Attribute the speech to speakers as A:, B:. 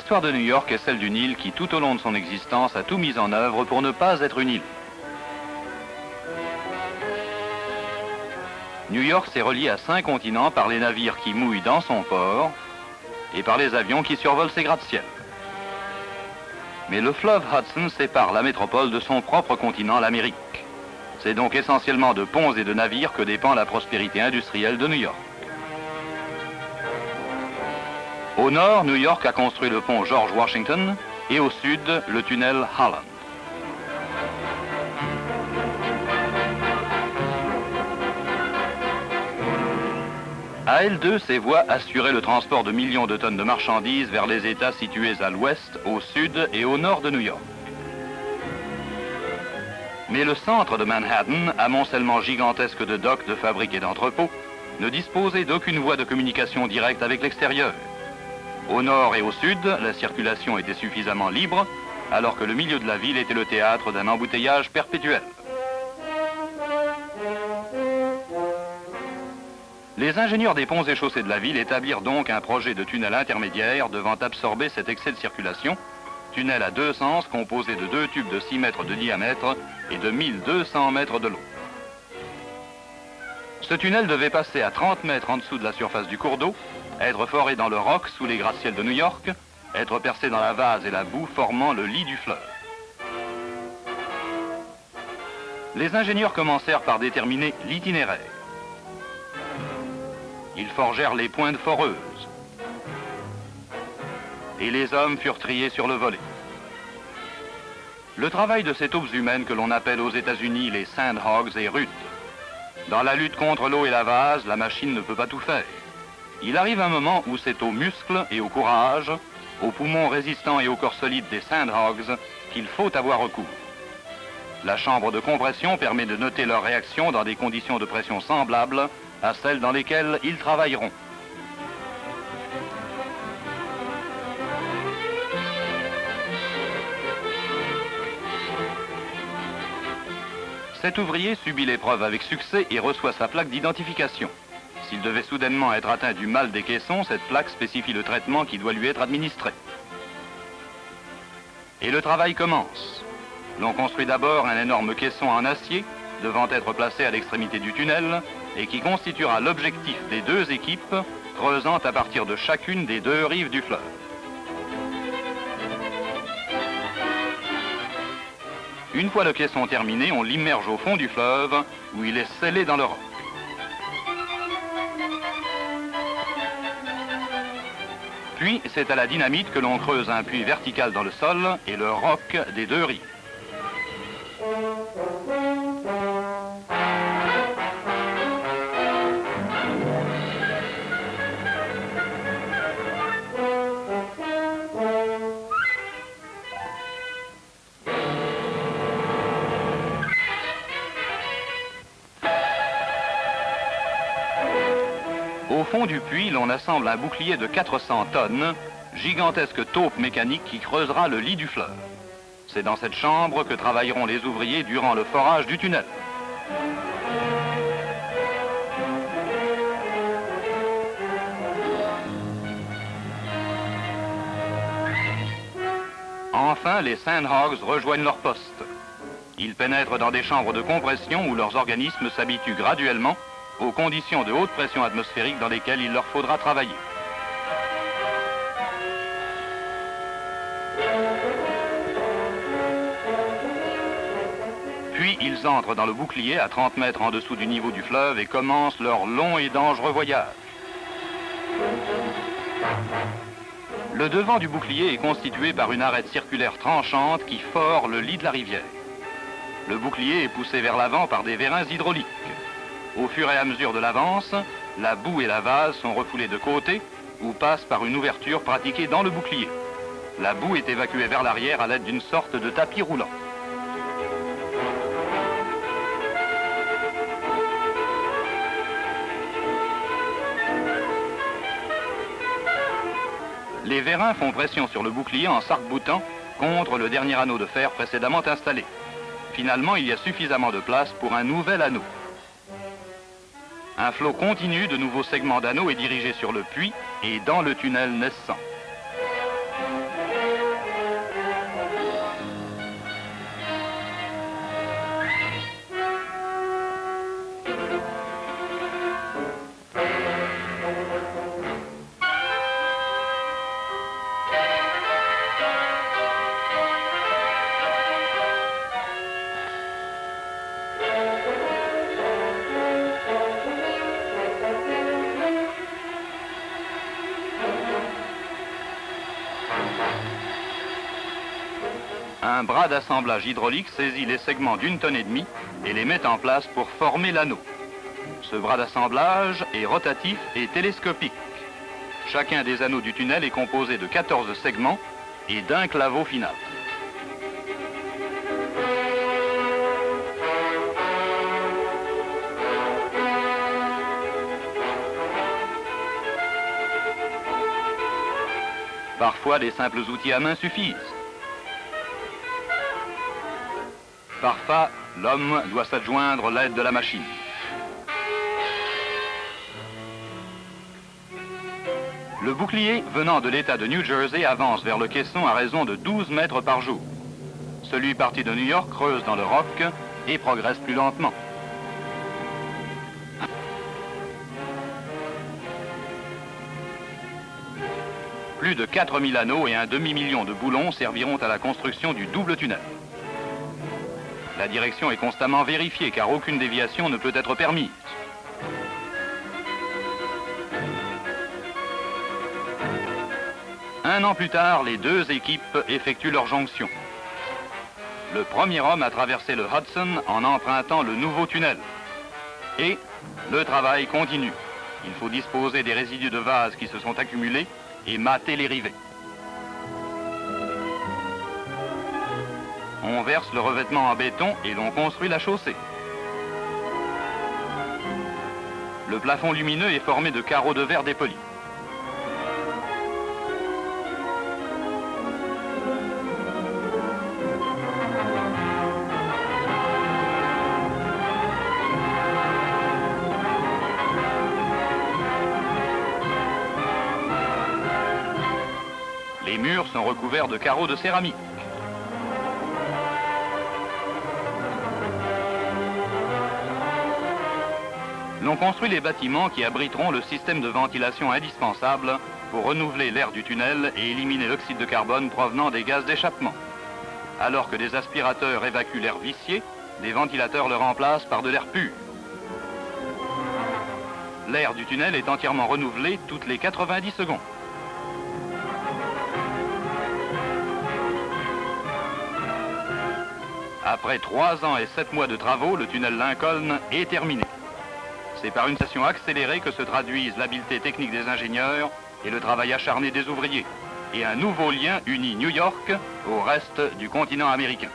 A: L'histoire de New York est celle d'une île qui, tout au long de son existence, a tout mis en œuvre pour ne pas être une île. New York s'est relié à 5 continents par les navires qui mouillent dans son port et par les avions qui survolent ses gratte-ciel. Mais le fleuve Hudson sépare la métropole de son propre continent, l'Amérique. C'est donc essentiellement de ponts et de navires que dépend la prospérité industrielle de New York. Au nord, New York a construit le pont George Washington et au sud, le tunnel Holland. À elles deux, ces voies assuraient le transport de millions de tonnes de marchandises vers les États situés à l'ouest, au sud et au nord de New York. Mais le centre de Manhattan, amoncellement gigantesque de docks, de fabriques et d'entrepôts, ne disposait d'aucune voie de communication directe avec l'extérieur. Au nord et au sud, la circulation était suffisamment libre, alors que le milieu de la ville était le théâtre d'un embouteillage perpétuel. Les ingénieurs des ponts et chaussées de la ville établirent donc un projet de tunnel intermédiaire devant absorber cet excès de circulation, tunnel à 2 sens composé de 2 tubes de 6 mètres de diamètre et de 1200 mètres de long. Ce tunnel devait passer à 30 mètres en dessous de la surface du cours d'eau, être foré dans le roc sous les gratte-ciels de New York, être percé dans la vase et la boue formant le lit du fleuve. Les ingénieurs commencèrent par déterminer l'itinéraire. Ils forgèrent les pointes foreuses. Et les hommes furent triés sur le volet. Le travail de ces taupes humaines que l'on appelle aux États-Unis les sandhogs est rude. Dans la lutte contre l'eau et la vase, la machine ne peut pas tout faire. Il arrive un moment où c'est aux muscles et au courage, aux poumons résistants et au corps solide des sandhogs qu'il faut avoir recours. La chambre de compression permet de noter leur réaction dans des conditions de pression semblables à celles dans lesquelles ils travailleront. Cet ouvrier subit l'épreuve avec succès et reçoit sa plaque d'identification. S'il devait soudainement être atteint du mal des caissons, cette plaque spécifie le traitement qui doit lui être administré. Et le travail commence. L'on construit d'abord un énorme caisson en acier, devant être placé à l'extrémité du tunnel, et qui constituera l'objectif des 2 équipes, creusant à partir de chacune des 2 rives du fleuve. Une fois le caisson terminé, on l'immerge au fond du fleuve, où il est scellé dans le roc. Puis, c'est à la dynamite que l'on creuse un puits vertical dans le sol et le roc des 2 rives. Au fond du puits, l'on assemble un bouclier de 400 tonnes, gigantesque taupe mécanique qui creusera le lit du fleuve. C'est dans cette chambre que travailleront les ouvriers durant le forage du tunnel. Enfin, les sandhogs rejoignent leur poste. Ils pénètrent dans des chambres de compression où leurs organismes s'habituent graduellement aux conditions de haute pression atmosphérique dans lesquelles il leur faudra travailler. Puis ils entrent dans le bouclier à 30 mètres en dessous du niveau du fleuve et commencent leur long et dangereux voyage. Le devant du bouclier est constitué par une arête circulaire tranchante qui fore le lit de la rivière. Le bouclier est poussé vers l'avant par des vérins hydrauliques. Au fur et à mesure de l'avance, la boue et la vase sont refoulées de côté ou passent par une ouverture pratiquée dans le bouclier. La boue est évacuée vers l'arrière à l'aide d'une sorte de tapis roulant. Les vérins font pression sur le bouclier en s'arc-boutant contre le dernier anneau de fer précédemment installé. Finalement, il y a suffisamment de place pour un nouvel anneau. Un flot continu de nouveaux segments d'anneaux est dirigé sur le puits et dans le tunnel naissant. un bras d'assemblage hydraulique saisit les segments d'1,5 tonne et les met en place pour former l'anneau. Ce bras d'assemblage est rotatif et télescopique. Chacun des anneaux du tunnel est composé de 14 segments et d'un claveau final. Parfois, des simples outils à main suffisent. Parfois, l'homme doit s'adjoindre l'aide de la machine. Le bouclier venant de l'État de New Jersey avance vers le caisson à raison de 12 mètres par jour. Celui parti de New York creuse dans le roc et progresse plus lentement. Plus de 4000 anneaux et un demi-million de boulons serviront à la construction du double tunnel. La direction est constamment vérifiée car aucune déviation ne peut être permise. Un an plus tard, les deux équipes effectuent leur jonction. Le premier homme a traversé le Hudson en empruntant le nouveau tunnel. Et le travail continue. Il faut disposer des résidus de vase qui se sont accumulés et mater les rivets. On verse le revêtement en béton et l'on construit la chaussée. Le plafond lumineux est formé de carreaux de verre dépolis. Les murs sont recouverts de carreaux de céramique. L'on construit les bâtiments qui abriteront le système de ventilation indispensable pour renouveler l'air du tunnel et éliminer l'oxyde de carbone provenant des gaz d'échappement. Alors que des aspirateurs évacuent l'air vicié, des ventilateurs le remplacent par de l'air pur. L'air du tunnel est entièrement renouvelé toutes les 90 secondes. Après 3 ans et 7 mois de travaux, le tunnel Lincoln est terminé. C'est par une station accélérée que se traduisent l'habileté technique des ingénieurs et le travail acharné des ouvriers. Et un nouveau lien unit New York au reste du continent américain.